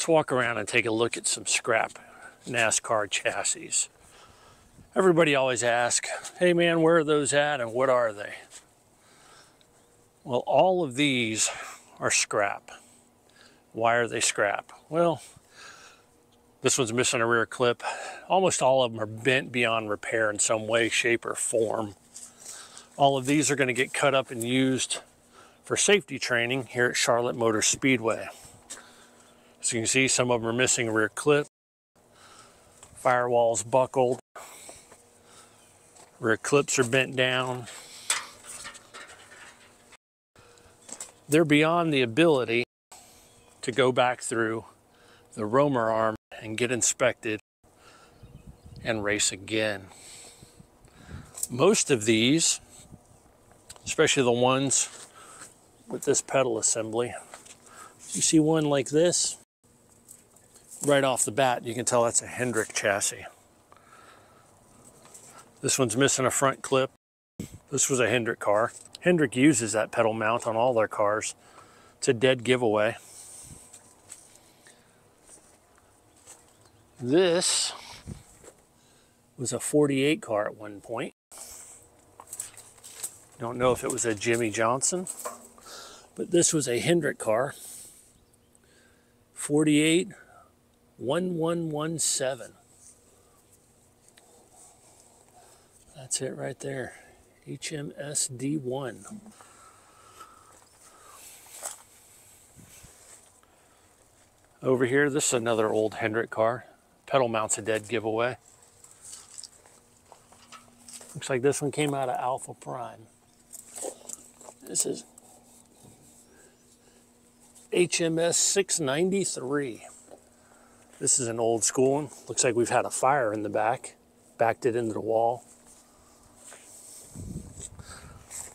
walk around and take a look at some scrap NASCAR chassis. Everybody always asks, hey man, where are those at and what are they? Well, all of these are scrap. Why are they scrap? Well, this one's missing a rear clip. Almost all of them are bent beyond repair in some way, shape, or form. All of these are going to get cut up and used for safety training here at Charlotte Motor Speedway. So you can see some of them are missing a rear clip. Firewall's buckled. Rear clips are bent down. They're beyond the ability to go back through the roamer arm and get inspected and race again. Most of these, especially the ones with this pedal assembly, you see one like this, right off the bat, you can tell that's a Hendrick chassis. This one's missing a front clip. This was a Hendrick car. Hendrick uses that pedal mount on all their cars. It's a dead giveaway. This was a 48 car at one point. Don't know if it was a Jimmy Johnson, but this was a Hendrick car. 48 1117. That's it right there. HMSD1. Over here, this is another old Hendrick car. Pedal mount's a dead giveaway. Looks like this one came out of Alpha Prime. This is HMS 693. This is an old school one. Looks like we've had a fire in the back. Backed it into the wall.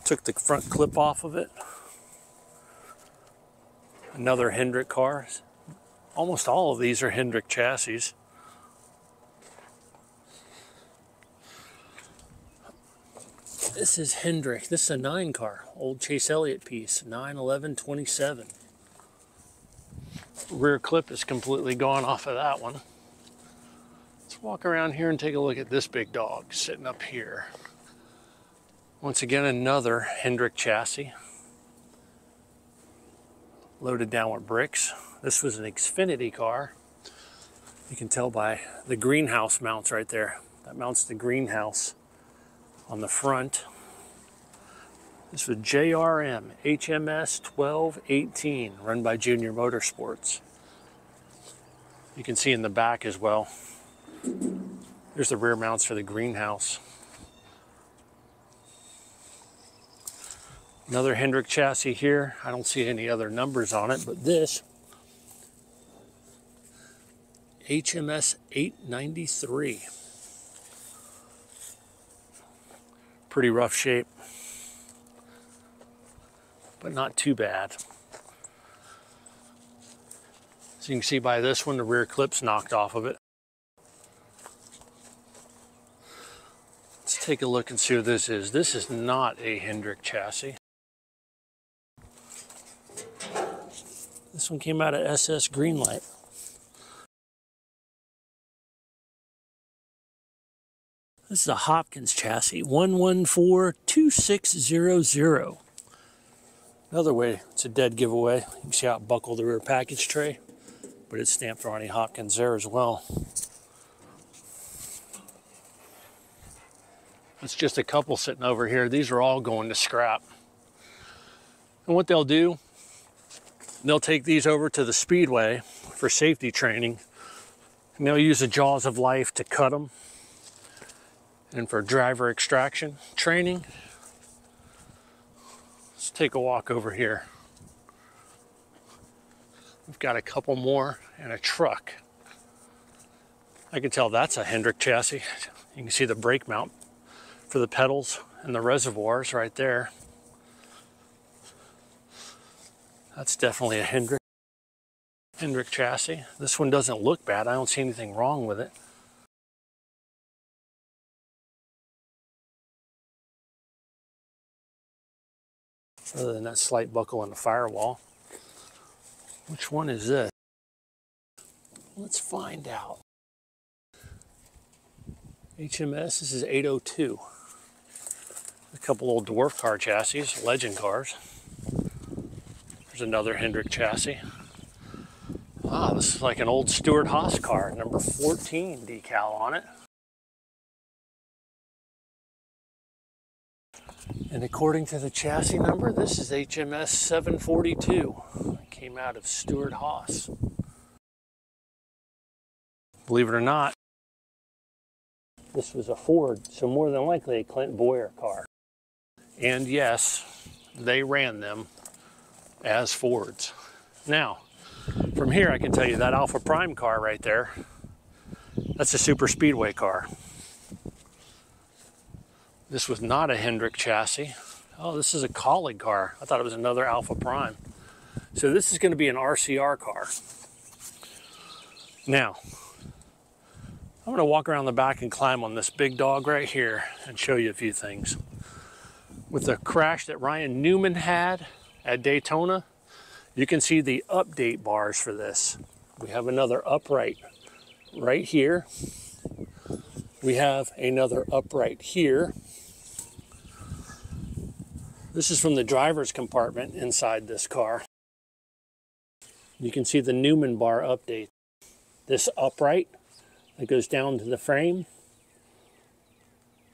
Took the front clip off of it. Another Hendrick car. Almost all of these are Hendrick chassis. This is Hendrick. This is a 9 car. Old Chase Elliott piece. 91127. Rear clip is completely gone off of that one. Let's walk around here and take a look at this big dog sitting up here. Once again, another Hendrick chassis. Loaded down with bricks. This was an Xfinity car. You can tell by the greenhouse mounts right there. That mounts the greenhouse on the front. This was JRM HMS 1218, run by Junior Motorsports. You can see in the back as well. There's the rear mounts for the greenhouse. Another Hendrick chassis here. I don't see any other numbers on it, but this HMS 893. Pretty rough shape, but not too bad. So you can see by this one, the rear clip's knocked off of it. Let's take a look and see what this is. This is not a Hendrick chassis. This one came out of SS Greenlight. This is a Hopkins chassis, 1142600. Another way, it's a dead giveaway. You can see how it buckled the rear package tray, but it's stamped Ronnie Hopkins there as well. It's just a couple sitting over here. These are all going to scrap. And what they'll do, they'll take these over to the speedway for safety training, and they'll use the jaws of life to cut them. And for driver extraction training, let's take a walk over here. We've got a couple more and a truck. I can tell that's a Hendrick chassis. You can see the brake mount for the pedals and the reservoirs right there. That's definitely a Hendrick chassis. This one doesn't look bad. I don't see anything wrong with it. Other than that slight buckle in the firewall. Which one is this? Let's find out. HMS, this is 802. A couple old dwarf car chassis, legend cars. There's another Hendrick chassis. Ah, this is like an old Stuart Haas car, number 14 decal on it. And according to the chassis number, this is HMS 742. It came out of Stuart Haas. Believe it or not, this was a Ford, so more than likely a Clint Boyer car. And yes, they ran them as Fords. Now, from here I can tell you that Alpha Prime car right there, that's a super speedway car. This was not a Hendrick chassis. Oh, this is a colleague car. I thought it was another Alpha Prime. So this is going to be an RCR car. Now, I'm going to walk around the back and climb on this big dog right here and show you a few things. With the crash that Ryan Newman had at Daytona, you can see the update bars for this. We have another upright right here. We have another upright here. This is from the driver's compartment inside this car. You can see the Newman bar update. This upright that goes down to the frame.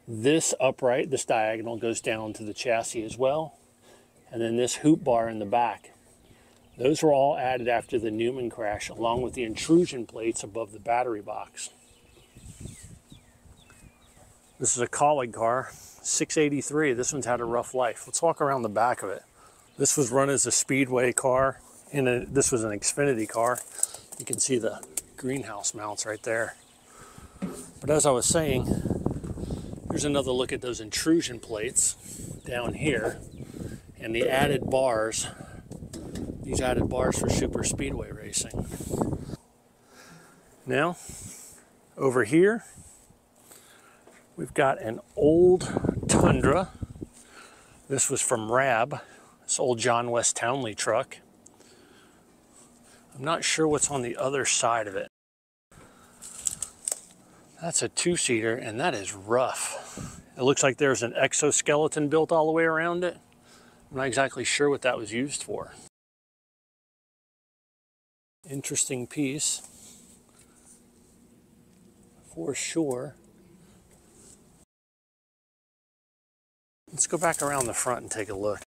This upright, this diagonal, goes down to the chassis as well. And then this hoop bar in the back. Those were all added after the Newman crash, along with the intrusion plates above the battery box. This is a colleague car, 683. This one's had a rough life. Let's walk around the back of it. This was run as a speedway car, and this was an Xfinity car. You can see the greenhouse mounts right there. But as I was saying, here's another look at those intrusion plates down here and the added bars, these added bars for super speedway racing. Now, over here, we've got an old Tundra. This was from Rab, this old John West Townley truck. I'm not sure what's on the other side of it. That's a two-seater, and that is rough. It looks like there's an exoskeleton built all the way around it. I'm not exactly sure what that was used for. Interesting piece, for sure. Let's go back around the front and take a look.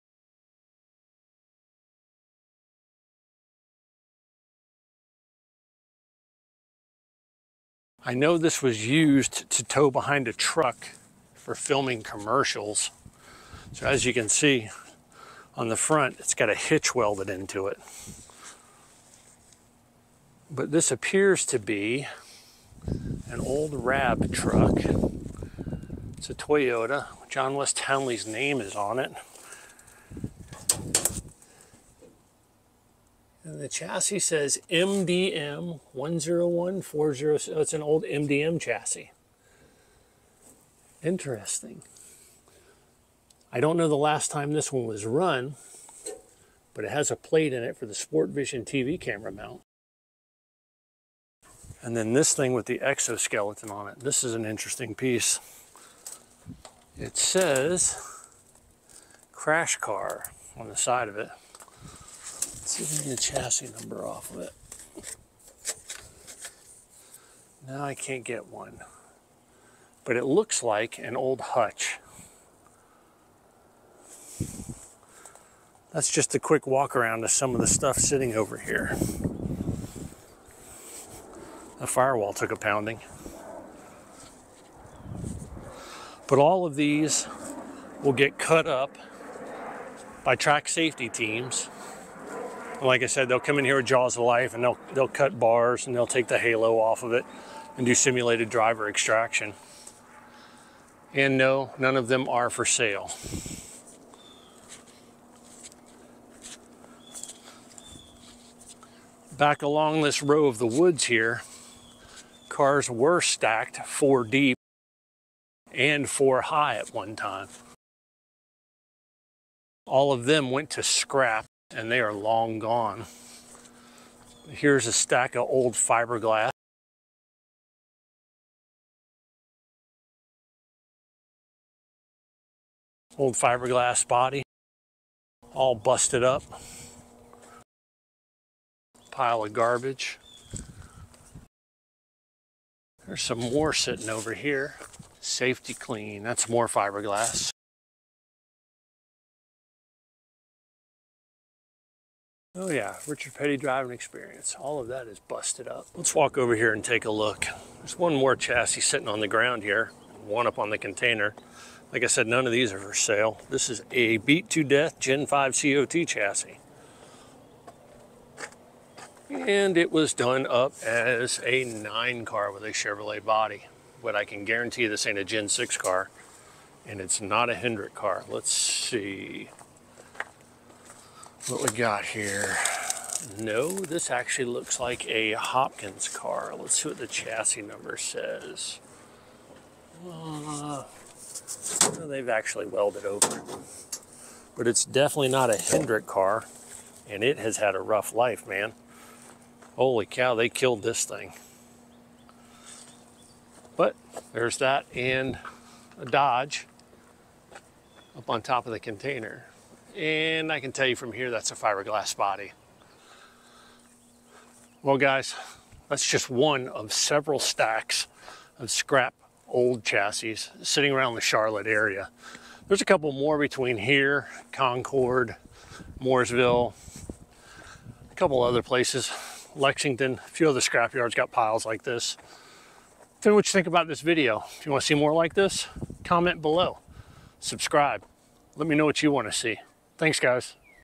I know this was used to tow behind a truck for filming commercials. So as you can see on the front, it's got a hitch welded into it. But this appears to be an old Rab truck. It's a Toyota. John West Townley's name is on it. And the chassis says MDM 10140. So it's an old MDM chassis. Interesting. I don't know the last time this one was run, but it has a plate in it for the Sport Vision TV camera mount. And then this thing with the exoskeleton on it. This is an interesting piece. It says crash car on the side of it. Let's see if we can get the chassis number off of it. No, I can't get one. But it looks like an old hutch. That's just a quick walk around of some of the stuff sitting over here. The firewall took a pounding. But all of these will get cut up by track safety teams. And like I said, they'll come in here with jaws of life and they'll cut bars and they'll take the halo off of it and do simulated driver extraction. And no, none of them are for sale. Back along this row of the woods here, cars were stacked 4 deep and 4 high at one time. All of them went to scrap and they are long gone. Here's a stack of old fiberglass. Old fiberglass body, all busted up. Pile of garbage. There's some more sitting over here. Safety clean, that's more fiberglass. Oh yeah, Richard Petty driving experience. All of that is busted up. Let's walk over here and take a look. There's one more chassis sitting on the ground here, one up on the container. Like I said, none of these are for sale. This is a beat to death Gen 5 COT chassis. And it was done up as a 9 car with a Chevrolet body. But I can guarantee this ain't a Gen 6 car, and it's not a Hendrick car. Let's see what we got here. No, this actually looks like a Hopkins car. Let's see what the chassis number says. They've actually welded over. But it's definitely not a Hendrick car, and it has had a rough life, man. Holy cow, they killed this thing. But there's that and a Dodge up on top of the container. And I can tell you from here, that's a fiberglass body. Well, guys, that's just one of several stacks of scrap old chassis sitting around the Charlotte area. There's a couple more between here, Concord, Mooresville, a couple other places. Lexington, a few other scrapyards got piles like this. Tell me what you think about this video. If you want to see more like this, comment below. Subscribe. Let me know what you want to see. Thanks, guys.